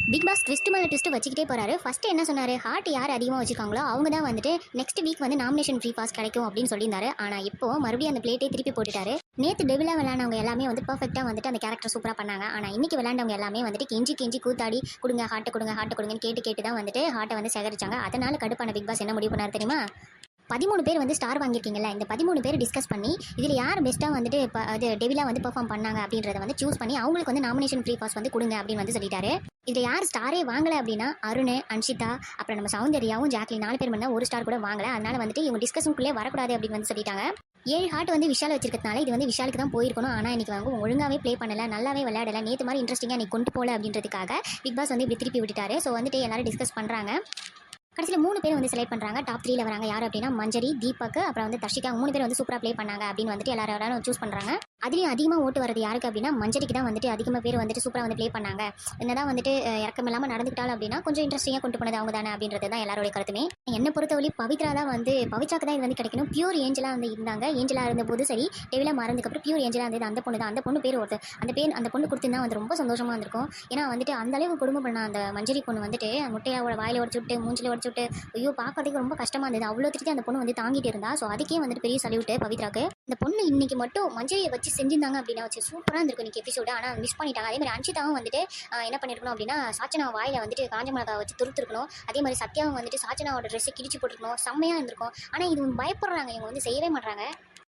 Big pass twist மேலே twist வச்சுக்கிட்டே போறாரு. ஃபர்ஸ்ட் என்ன சொன்னாரு, ஹார்ட் யார் அதிகமாக வச்சிருக்காங்களோ அவங்க தான் வந்துட்டு நெக்ஸ்ட் வீக் வந்து நாமினேஷன் ஃப்ரீ பாஸ் கிடைக்கும் அப்படின்னு சொல்லியிருந்தாரு. ஆனால் இப்போ மறுபடியும் அந்த பிளேட்டே திருப்பி போட்டுட்டாரு. நேற்று டெவிலா விளையாண்டவங்க எல்லாமே வந்து பர்ஃபெக்டாக வந்துட்டு அந்த கேரக்டர் சூப்பராக பண்ணாங்க. ஆனால் இன்னைக்கு விளையாண்டவங்க எல்லாமே வந்துட்டு கெஞ்சி கெஞ்சி கூத்தாடி கொடுங்க ஹார்ட்டை கொடுங்க ஹார்ட்டை கொடுங்கன்னு கேட்டு கேட்டு தான் வந்துட்டு ஹார்ட்டை வந்து சேகரிச்சாங்க. அதனால கடுப்பான பிக் பாஸ் என்ன முடிவு பண்ணாரு தெரியுமா? 13 பேர் வந்து ஸ்டார் வாங்கியிருக்கீங்கல்ல, இந்த 13 பேர் டிஸ்கஸ் பண்ணி இதில் யார் பெஸ்ட்டாக வந்துட்டு இப்போ அது டெவிலா வந்து பெர்ஃபார்ம் பண்ணாங்க அப்படின்றத வந்து சூஸ் பண்ணி அவங்களுக்கு வந்து நாமினேஷன் ஃப்ரீ பாஸ் வந்து கொடுங்க அப்படின்னு வந்து சொல்லிட்டாரு. இதில் யார் ஸ்டாரே வாங்கலை அப்படின்னா அருண், அன்ஷிதா, அப்புறம் நம்ம சௌந்தர்யாவும் ஜாக்லின் 4 பேர் மட்டும் ஒரு ஸ்டார் கூட வாங்கலை. அதனால வந்துட்டு இவங்க டிஸ்கஷனுக்குள்ளே வரக்கூடாது அப்படின்னு வந்து சொல்லிட்டாங்க. 7 ஹார்ட் வந்து விஷால் வச்சிருக்கிறதுனால இது வந்து விஷாலுக்கு தான் போயிருக்கணும். ஆனால் இன்னைக்கு வந்து ஒழுங்காவே ப்ளே பண்ணல, நல்லாவே விளையாடல, நேற்று மாதிரி இன்ட்ரெஸ்டிங்காக இன்னைக்கு கொண்டு போகல அப்படின்றதுக்காக பிக் பாஸ் வந்து இப்படி திருப்பி விட்டுட்டாரு. ஸோ வந்துட்டு எல்லாரும் டிஸ்கஸ் பண்ணுறாங்க. கடைசியில் 3 பேர் வந்து செலக்ட் பண்ணுறாங்க. டாப் 3ல வராங்க யார் அப்படின்னா மஞ்சரி, தீபக், அப்புறம் வந்து தர்ஷிகா. 3 பேர் வந்து சூப்பராக ப்ளே பண்ணாங்க அப்படின்னு வந்துட்டு எல்லாரும் சூஸ் பண்ணுறாங்க. அதுலேயும் அதிகமாக ஓட்டு வரது யாருக்கு அப்படின்னா மஞ்சரிக்கு தான் வந்துட்டு அதிகமாக பேர் வந்துட்டு சூப்பராக வந்து ப்ளே பண்ணாங்க. என்னதான் வந்துட்டு இறக்கம் இல்லாமல் நடந்துக்கிட்டாலும் அப்படின்னா கொஞ்சம் இன்ட்ரெஸ்டிங்காக கொண்டு போனது அவங்க தானே அப்படின்றது தான் எல்லாரோட கருத்துமே. என்னை பொறுத்தவரை பவித்ரா தான் வந்து பவித்ராக்கு தான் இது வந்து கிடைக்கணும். பியூர் ஏஞ்சலாக வந்து இருந்தாங்க. ஏஞ்சலாக இருந்தபோது சரி, டெவிலா மறந்துக்கப்புறம் பியூர் ஏஞ்சலாக இருந்தது அந்த பொண்ணு தான். அந்த பொண்ணு பேர் ஒருத்தர் அந்த பொண்ணு கொடுத்துருந்தா வந்து ரொம்ப சந்தோஷமாக இருந்திருக்கும். ஏன்னா வந்துட்டு அந்த அளவுக்கு குடும்பம் பண்ண அந்த மஞ்சரி பொண்ணு வந்துட்டு முட்டையோட வாயில உடச்சுட்டு மூஞ்சில உடச்சுட்டு ஐயோ பார்க்கறதுக்கு ரொம்ப கஷ்டமாக இருந்தது. அவ்வளோ திருத்தி அந்த பொண்ணு வந்து தாங்கிட்டு இருந்தா. ஸோ அதுக்கே வந்துட்டு பெரிய சல்யூட் பவித்ராக்கு. இந்த பொண்ணு இன்னைக்கு மட்டும் மஞ்சரியை வச்சு செஞ்சிருந்தாங்க அப்படின்னா வச்சு சூப்பராக இருந்திருக்கும் இன்னைக்கு எபிசோடு. ஆனால் மிஸ் பண்ணிட்டாங்க. அதே மாதிரி அன்ஷிதாவும் வந்துட்டு என்ன பண்ணிருக்கணும் அப்படின்னா சாச்சனா வாயில வந்துட்டு காஞ்ச மிளகா வச்சு துருத்துருக்கணும். அதே மாதிரி சத்யாவும் வந்துட்டு சாச்சனாவோட ட்ரெஸ்ஸை கிழிச்சு போட்டுருக்கணும். செம்மையாக இருந்திருக்கும். ஆனால் இது பயப்படுறாங்க, இவங்க வந்து செய்யவே மாட்டாங்க.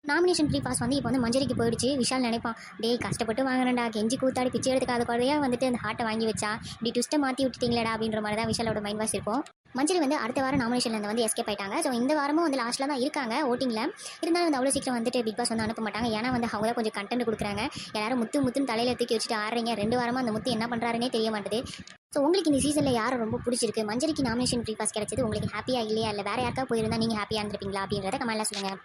நாமினேஷன் ஃப்ரீ பாஸ் வந்து இப்போ வந்து மஞ்சரிக்கு போயிடுச்சு. விஷால் நினைப்பான், டேய் கஷ்டப்பட்டு வாங்குறேன்டா, கெஞ்சி கூத்தாடி பிச்சை எடுத்துக்காத குறையாக வந்துட்டு அந்த ஹார்ட்டை வாங்கி வச்சா இப்படி ட்விஸ்ட்டை மாற்றி விட்டுட்டீங்களா அப்படின்ற மாதிரி தான் விஷாலோட மைண்ட் வாஷ் இருக்கும். மஞ்சரி வந்து அடுத்த வாரம் நாமினேஷன்ல வந்து எஸ்கேப் ஆயிட்டாங்க. ஸோ இந்த வாரமும் வந்து லாஸ்ட்டில் தான் இருக்காங்க ஓட்டிங்கில். இருந்தாலும் வந்து அவ்வளோ சீக்கிரம் வந்துட்டு பிக் பாஸ் வந்து அனுப்ப மாட்டாங்க. ஏன்னா வந்து அவங்க கொஞ்சம் கண்டென்ட் கொடுக்குறாங்க. எல்லாரும் முத்துன்னு தலையில தூக்கி வச்சுட்டு ஆடுறீங்க. 2 வாரமாக அந்த முத்து என்ன பண்ணுறாருன்னே தெரிய மாட்டேது. ஸோ உங்களுக்கு இந்த சீசனில் யாரை ரொம்ப பிடிச்சிருக்கு? மஞ்சரிக்கு நாமினேஷன் ஃப்ரீ பாஸ் கிடைச்சது உங்களுக்கு ஹாப்பியாக இல்லையா, இல்லை வேறு யாருக்கா போயிருந்தா நீங்கள் ஹாப்பியாக இருந்திருப்பீங்களா அப்படின்றத கமெண்ட்ல சொல்லுங்கள்.